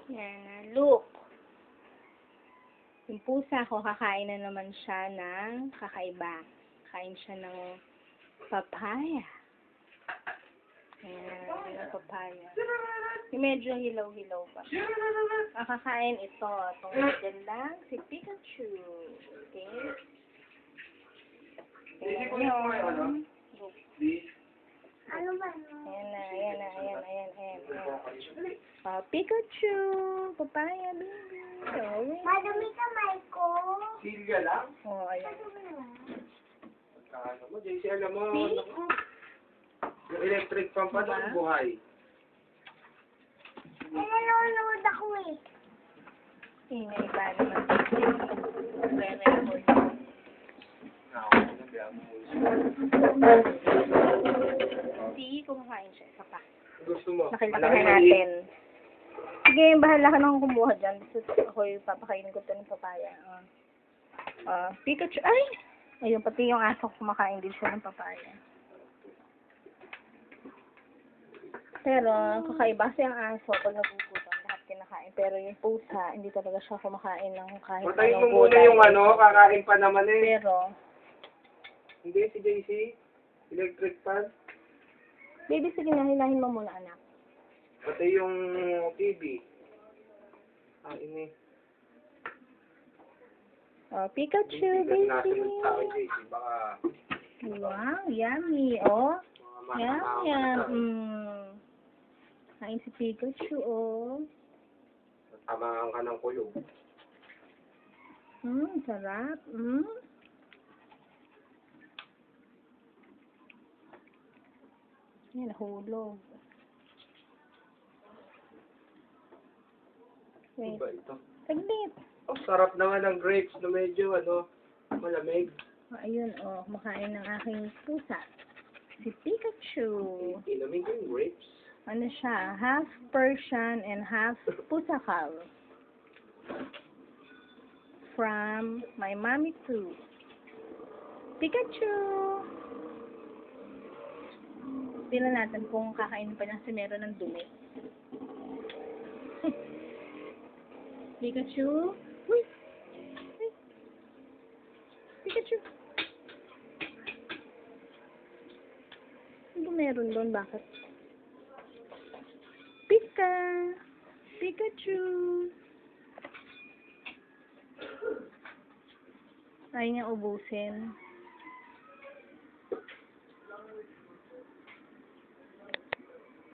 Yan, look. Yung pusa ko, kakain na naman siya ng kakaiba. Kain siya ng papaya. Ayan, yung papaya. Yung medyo hilaw-hilaw pa. Ang kakain ito. Itong magandang si Pikachu. Okay? Ayan yun. Ano ba? Ayan na. Pikachu! Papaya, baby. Orange. Madumi kamay ko. Silya lang? Oh, ayan. Ano mo, JC, alam mo, See? yung electric pump pa Diba? doon, buhay. Nanonood ako eh. Ingay ba naman? Re-record. See, kumakain siya. Isa pa. Gusto mo? Nakilaki na natin. Sige, bahala ka nang kumuha dyan. Ako yung papakainin ko ito ng papaya. Pikachu. Ay! Ayun, pati yung aso kumakain din siya ng papaya. Pero, kakaiba kasi ang aso pag nagugutom, lahat kinakain. Pero yung pusa, hindi talaga siya kumakain ng kahit Patayin mo anong muna gulay. yung ano, kakain pa naman eh. Pero, Hindi, si JC, electric fan. baby, sige na, hilahin mo muna, anak. Pati yung TV. Ini. Pikachu, Hindi ka baby. nasunod sa akin, JC. Baka Wow, yummy. Oh, mga yum. Kain si Pikachu, oh. Tamaan ka ng kulog. Sarap. Yan, nahulog. Ano Wait, ba ito? saglit. Oh, sarap naman ng grapes na medyo, malamig. Ayun, makain ng aking pusa. Si Pikachu. Ilamig yung grapes. Ano siya? Half Persian and half Pusakal. From my mommy too. Pikachu! Tingnan natin kung kakain pa niya si meron ng dumi. Pikachu? Uy! Uy! Pikachu! Ano meron doon? Bakit? Pikachu! Ayaw niya ubusin.